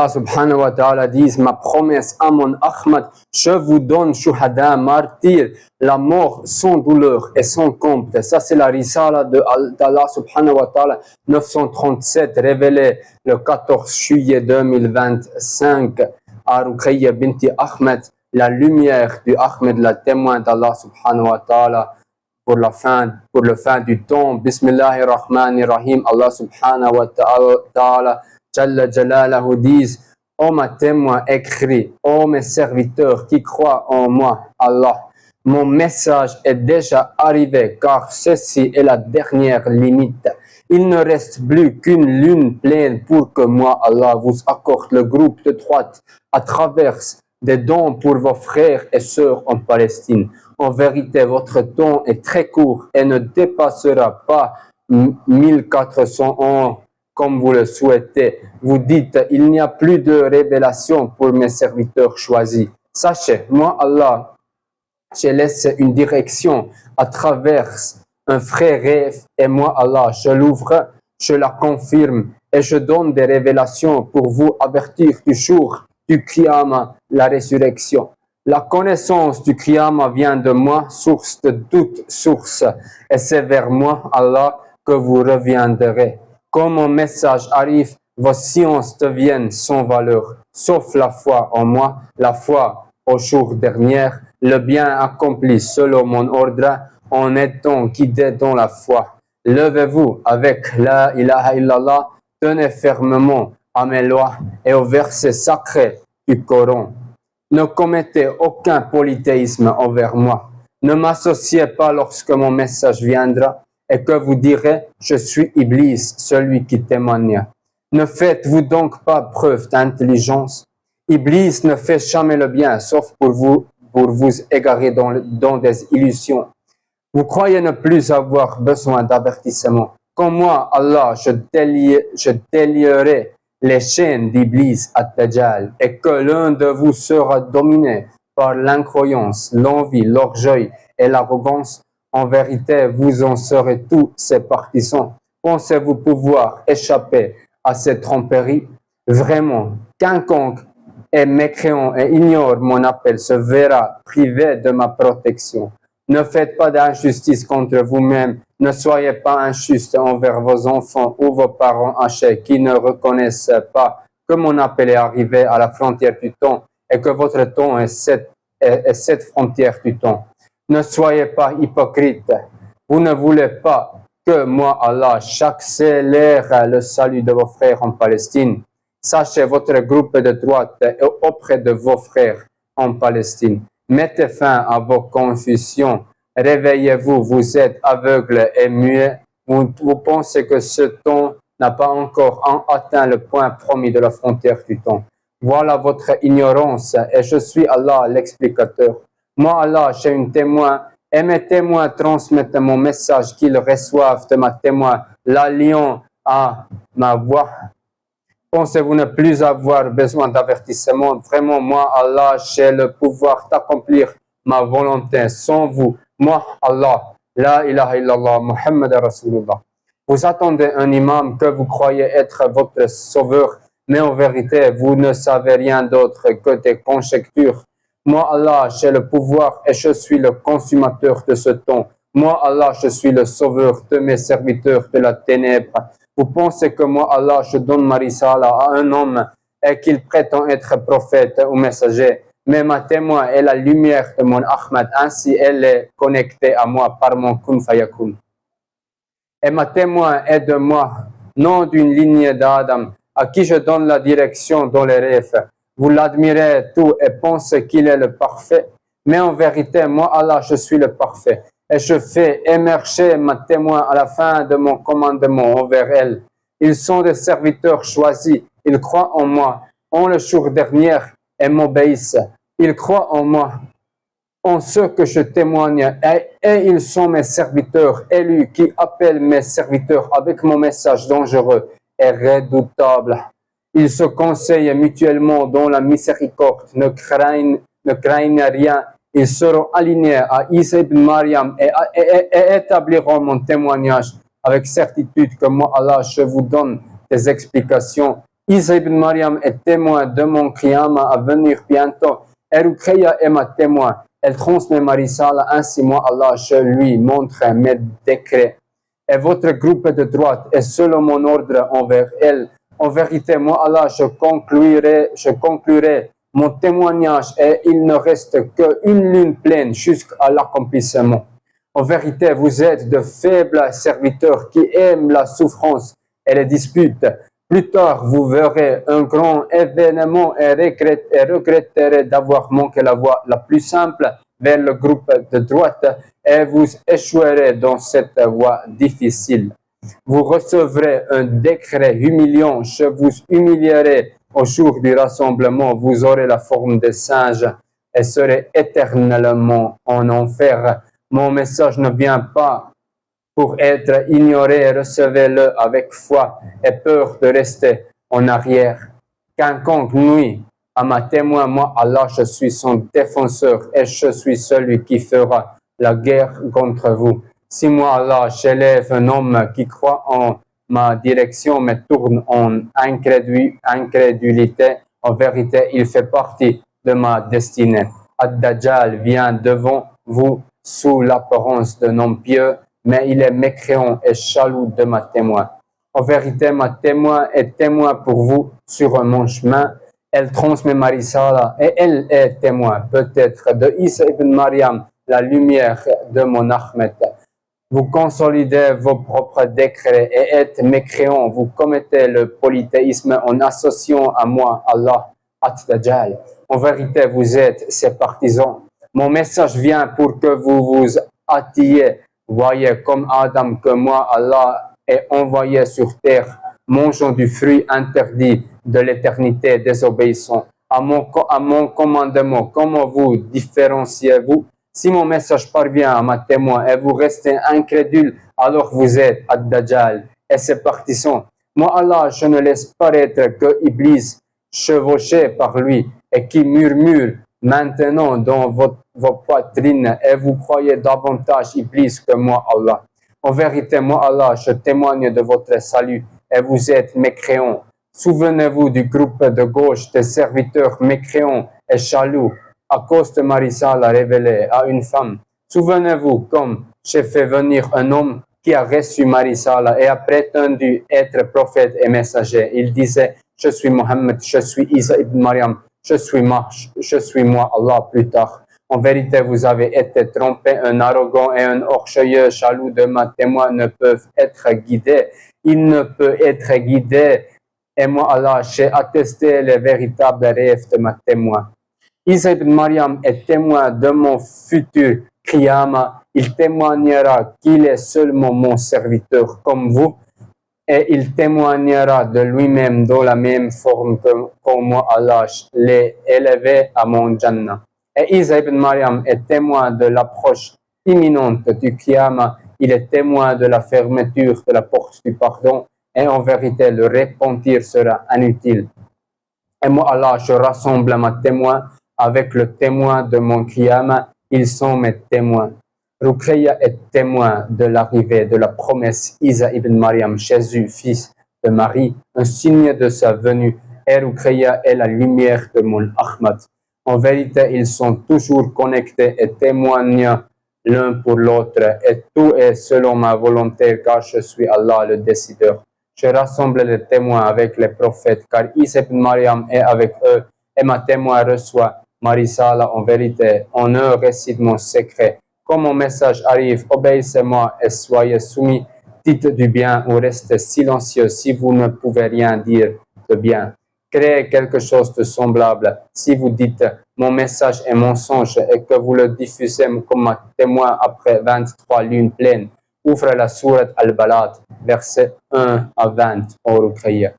Allah subhanahu wa ta'ala dit, ma promesse à mon Ahmad, je vous donne shuhada, martyrs, la mort sans douleur et sans compte. Ça c'est la risala d'Allah subhanahu wa ta'ala 937, révélée le 14 juillet 2025 à Ruqayya binti Ahmed, la lumière du Ahmed, la témoin d'Allah subhanahu wa ta'ala pour le fin du temps. Bismillahirrahmanirrahim. Allah subhanahu wa ta'ala Jalla Jalalahu disent, ô ma témoin écrit, ô mes serviteurs qui croient en moi, Allah, mon message est déjà arrivé car ceci est la dernière limite. Il ne reste plus qu'une lune pleine pour que moi, Allah, vous accorde le groupe de droite à travers des dons pour vos frères et sœurs en Palestine. En vérité, votre temps est très court et ne dépassera pas 1400 ans. Comme vous le souhaitez, vous dites, il n'y a plus de révélation pour mes serviteurs choisis. Sachez, moi Allah, je laisse une direction à travers un vrai rêve et moi Allah, je l'ouvre, je la confirme et je donne des révélations pour vous avertir du jour du Qiyamah, la résurrection. La connaissance du Qiyamah vient de moi, source de toute source, et c'est vers moi Allah que vous reviendrez. Quand mon message arrive, vos sciences deviennent sans valeur, sauf la foi en moi, la foi au jour dernier, le bien accompli selon mon ordre, en étant guidé dans la foi. Levez-vous avec la ilaha illallah, tenez fermement à mes lois et aux versets sacrés du Coran. Ne commettez aucun polythéisme envers moi. Ne m'associez pas lorsque mon message viendra et que vous direz, je suis Iblis, celui qui témoigne. Ne faites-vous donc pas preuve d'intelligence? Iblis ne fait jamais le bien, sauf pour vous égarer dans des illusions. Vous croyez ne plus avoir besoin d'avertissement. Comme moi, Allah, je délierai les chaînes d'Iblis à Dajjal, et que l'un de vous sera dominé par l'incroyance, l'envie, l'orgueil et l'arrogance. En vérité, vous en serez tous ces partisans. Pensez-vous pouvoir échapper à cette tromperie? Vraiment, quiconque est mécréant et ignore mon appel se verra privé de ma protection. Ne faites pas d'injustice contre vous-même. Ne soyez pas injuste envers vos enfants ou vos parents âgés qui ne reconnaissent pas que mon appel est arrivé à la frontière du temps et que votre temps est cette frontière du temps. Ne soyez pas hypocrite. Vous ne voulez pas que moi, Allah, j'accélère le salut de vos frères en Palestine. Sachez votre groupe de droite auprès de vos frères en Palestine. Mettez fin à vos confusions. Réveillez-vous, vous êtes aveugles et muets. Vous pensez que ce temps n'a pas encore atteint le point promis de la frontière du temps. Voilà votre ignorance et je suis Allah, l'explicateur. Moi, Allah, j'ai un témoin et mes témoins transmettent mon message qu'ils reçoivent de ma témoin, l'alliant à ma voix. Pensez-vous ne plus avoir besoin d'avertissement? Vraiment, moi, Allah, j'ai le pouvoir d'accomplir ma volonté. Sans vous, moi, Allah, la ilaha illallah, Muhammad Rasulullah. Vous attendez un imam que vous croyez être votre sauveur, mais en vérité, vous ne savez rien d'autre que des conjectures. Moi, Allah, j'ai le pouvoir et je suis le consommateur de ce temps. Moi, Allah, je suis le sauveur de mes serviteurs de la ténèbre. Vous pensez que moi, Allah, je donne ma risala à un homme et qu'il prétend être prophète ou messager. Mais ma témoin est la lumière de mon Ahmad. Ainsi, elle est connectée à moi par mon kun fayakun. Et ma témoin est de moi, non d'une lignée d'Adam, à qui je donne la direction dans les rêves. Vous l'admirez tout et pensez qu'il est le parfait. Mais en vérité, moi, Allah, je suis le parfait. Et je fais émerger ma témoin à la fin de mon commandement envers elle. Ils sont des serviteurs choisis. Ils croient en moi, en le jour dernier, et m'obéissent. Ils croient en moi, en ce que je témoigne. Et ils sont mes serviteurs élus qui appellent mes serviteurs avec mon message dangereux et redoutable. Ils se conseillent mutuellement dans la miséricorde, ne craignent rien. Ils seront alignés à Isa ibn Maryam et établiront mon témoignage avec certitude que moi, Allah, je vous donne des explications. Isa ibn Maryam est témoin de mon qiyamah à venir bientôt. Et Ruqayya est ma témoin. Elle transmet ma risala, ainsi moi, Allah, je lui montre mes décrets. Et votre groupe de droite est selon mon ordre envers elle. En vérité, moi, Allah, je conclurai mon témoignage et il ne reste qu'une lune pleine jusqu'à l'accomplissement. En vérité, vous êtes de faibles serviteurs qui aiment la souffrance et les disputes. Plus tard, vous verrez un grand événement et regretterez d'avoir manqué la voie la plus simple vers le groupe de droite et vous échouerez dans cette voie difficile. Vous recevrez un décret humiliant, je vous humilierai au jour du rassemblement, vous aurez la forme des singes et serez éternellement en enfer. Mon message ne vient pas pour être ignoré, recevez-le avec foi et peur de rester en arrière. Quiconque nuit à ma témoin, moi Allah, je suis son défenseur et je suis celui qui fera la guerre contre vous. Si moi Allah, j'élève un homme qui croit en ma direction mais tourne en incrédulité, en vérité, il fait partie de ma destinée. Ad-Dajjal vient devant vous sous l'apparence d'un homme pieux, mais il est mécréant et jaloux de ma témoin. En vérité, ma témoin est témoin pour vous sur mon chemin. Elle transmet ma risala et elle est témoin peut-être de Isa ibn Maryam, la lumière de mon Ahmed. Vous consolidez vos propres décrets et êtes mécréants. Vous commettez le polythéisme en associant à moi, Allah, At-Dajjal. En vérité, vous êtes ses partisans. Mon message vient pour que vous vous attiez. Voyez comme Adam que moi, Allah, est envoyé sur terre, mangeant du fruit interdit de l'éternité, désobéissant à mon commandement. Comment vous différenciez-vous? Si mon message parvient à ma témoin et vous restez incrédule, alors vous êtes Ad-Dajjal et ses partisans. Moi, Allah, je ne laisse paraître que Iblis, chevauché par lui, et qui murmure maintenant dans vos poitrines, et vous croyez davantage Iblis que moi, Allah. En vérité, moi, Allah, je témoigne de votre salut, et vous êtes mécréants. Souvenez-vous du groupe de gauche des serviteurs mécréants et jaloux, à cause de ma risala révélée à une femme. Souvenez-vous comme j'ai fait venir un homme qui a reçu ma risala et a prétendu être prophète et messager. Il disait, je suis Mohammed, je suis Isa ibn Maryam, je suis moi, Allah, plus tard. En vérité, vous avez été trompés, un arrogant et un orgueilleux jaloux de ma témoin ne peuvent être guidés. Il ne peut être guidé. Et moi, Allah, j'ai attesté les véritables rêves de ma témoin. Isa ibn Maryam est témoin de mon futur qiyamah. Il témoignera qu'il est seulement mon serviteur comme vous. Et il témoignera de lui-même dans la même forme que moi, Allah, l'ai élevé à mon Jannah. Et Isa ibn Maryam est témoin de l'approche imminente du qiyamah. Il est témoin de la fermeture de la porte du pardon. Et en vérité, le repentir sera inutile. Et moi, Allah, je rassemble ma témoin avec le témoin de mon qiyamah. Ils sont mes témoins. Ruqayya est témoin de l'arrivée de la promesse Isa ibn Maryam, Jésus, fils de Marie, un signe de sa venue. Et Ruqayya est la lumière de mon Ahmad. En vérité, ils sont toujours connectés et témoignent l'un pour l'autre. Et tout est selon ma volonté, car je suis Allah, le décideur. Je rassemble les témoins avec les prophètes, car Isa ibn Maryam est avec eux, et ma témoin reçoit ma risala en vérité. En eux récite mon secret. Quand mon message arrive, obéissez-moi et soyez soumis. Dites du bien ou restez silencieux si vous ne pouvez rien dire de bien. Créez quelque chose de semblable. Si vous dites mon message est mensonge et que vous le diffusez comme un témoin après 23 lunes pleines, ouvre la sourate Al-Balad, versets 1 à 20 au Ruqayya.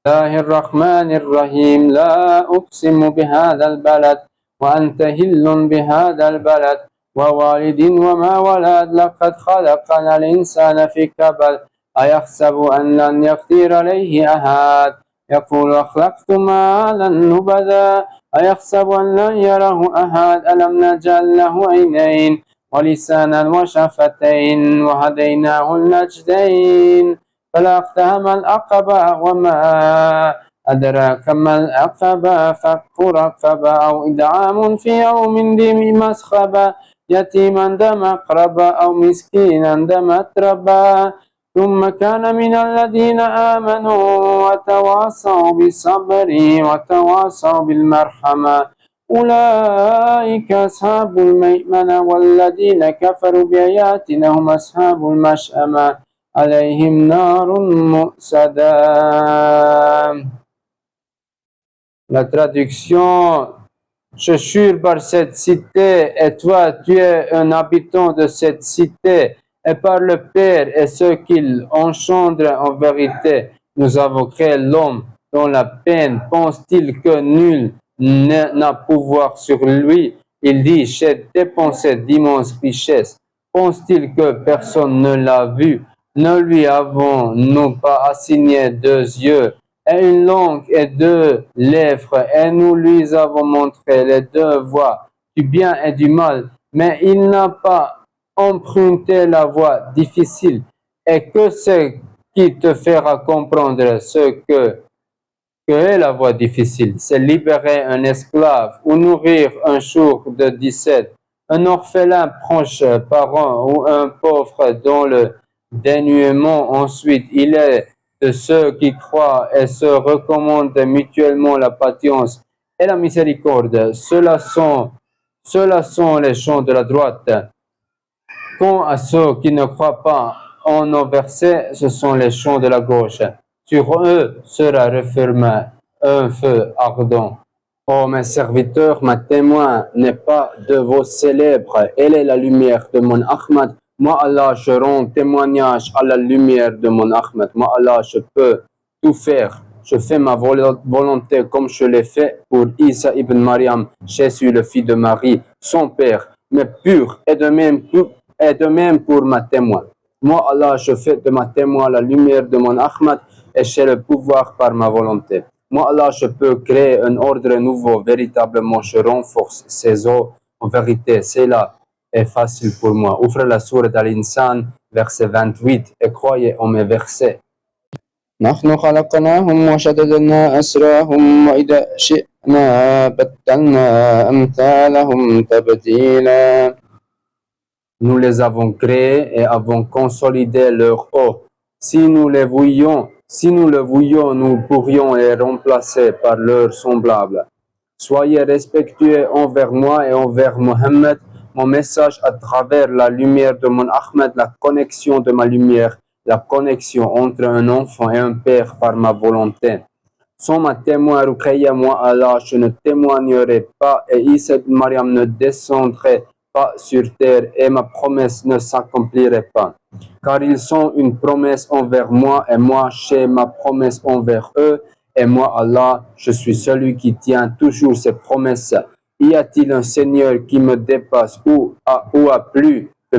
Bismillahirrahmanirrahim. La uqsimu bihadha al-balad wa anta hillun bihadha al-balad ووالد وما ولد لقد خلقنا الإنسان في كبد أيحسب أن لن يقدر عليه أحد يقول أخلقت مالا لبدا أيحسب أن لن يره أحد ألم نجعل له عينين ولسانا وشفتين وهديناه النجدين فلا اقتحم العقبة وما أدراك ما العقبة فك رقبة أو إدعام في يوم ذي مسخبة يتيما ذا مقربة أو مسكينا ذا متربة ثم كان من الذين آمنوا وتواصوا بالصبر وتواصوا بالمرحمة أولئك أصحاب الميمنة والذين كفروا بآياتنا هم أصحاب المشأمة عليهم نار مؤصدة. La traduction: je jure par cette cité, et toi, tu es un habitant de cette cité, et par le Père et ce qu'il engendre en vérité, nous avons créé l'homme dont la peine. Pense-t-il que nul n'a pouvoir sur lui? Il dit: j'ai dépensé d'immenses richesses. Pense-t-il que personne ne l'a vu? Ne lui avons-nous pas assigné 2 yeux et une langue et 2 lèvres, et nous lui avons montré les 2 voies du bien et du mal, mais il n'a pas emprunté la voie difficile. Et que c'est qui te fera comprendre ce que est la voie difficile? C'est libérer un esclave ou nourrir un jour de 17, un orphelin proche parent ou un pauvre dans le dénuement. Ensuite, il est de ceux qui croient et se recommandent mutuellement la patience et la miséricorde. Ceux-là sont les chants de la droite. Quant à ceux qui ne croient pas en nos versets, ce sont les chants de la gauche. Sur eux sera refermé un feu ardent. Oh mes serviteurs, ma témoin n'est pas de vos célèbres, elle est la lumière de mon Ahmad. Moi Allah, je rends témoignage à la lumière de mon Ahmad. Moi Allah, je peux tout faire. Je fais ma volonté comme je l'ai fait pour Isa ibn Maryam, Jésus le fils de Marie, son père, mais pur, et de même pour ma témoin. Moi Allah, je fais de ma témoin la lumière de mon Ahmad, et j'ai le pouvoir par ma volonté. Moi Allah, je peux créer un ordre nouveau, véritablement je renforce ces eaux. En vérité, cela est facile pour moi. Ouvrez la sourate Al-Insan, verset 28, et croyez en mes versets. نحن خلقناهم وشددنا أسراهم وإذا شئنا بدلنا أمثالهم تبديلا. Nous les avons créés et avons consolidé leur eau. Si nous le voulions, nous pourrions les remplacer par leurs semblables. Soyez respectueux envers moi et envers Mohammed, mon message à travers la lumière de mon Ahmed, la connexion de ma lumière, la connexion entre un enfant et un père par ma volonté. Sans ma témoin Ruqayya, moi Allah, je ne témoignerai pas, et Isa ibn Maryam ne descendrait pas sur terre, et ma promesse ne s'accomplirait pas. Car ils sont une promesse envers moi, et moi j'ai ma promesse envers eux, et moi Allah, je suis celui qui tient toujours ses promesses. Y a-t-il un Seigneur qui me dépasse ou a plus de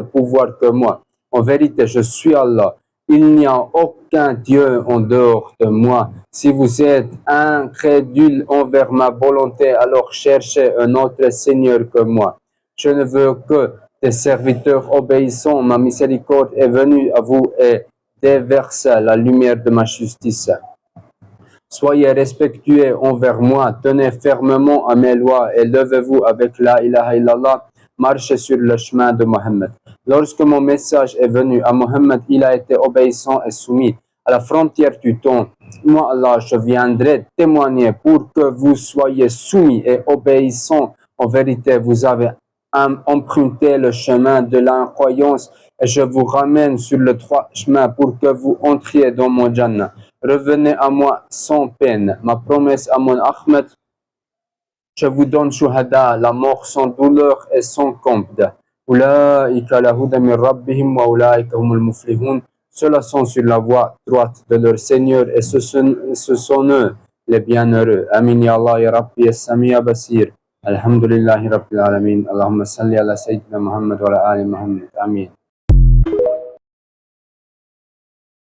pouvoir que moi? En vérité, je suis Allah. Il n'y a aucun Dieu en dehors de moi. Si vous êtes incrédule envers ma volonté, alors cherchez un autre Seigneur que moi. Je ne veux que des serviteurs obéissants. Ma miséricorde est venue à vous et déverse la lumière de ma justice. Soyez respectueux envers moi, tenez fermement à mes lois et levez-vous avec la ilaha illallah, marchez sur le chemin de Mohammed. Lorsque mon message est venu à Mohammed, il a été obéissant et soumis. À la frontière du temps, moi Allah, je viendrai témoigner pour que vous soyez soumis et obéissants. En vérité, vous avez emprunté le chemin de l'incroyance et je vous ramène sur le droit chemin pour que vous entriez dans mon Jannah. Revenez à moi sans peine. Ma promesse à mon Ahmed, je vous donne shuhada, la mort sans douleur et sans compte. Ulaika la huda min rabbihim wa ulaika humul muflihun. Ceux-là sont sur la voie droite de leur Seigneur et ce sont eux les bienheureux. Amin ya Allah ya Rabbi ya Sami'a Basir. Alhamdulillahi Rabbil Alamin. Allahumma salli ala Sayyidina Muhammad wa ala ali Muhammad. Amin.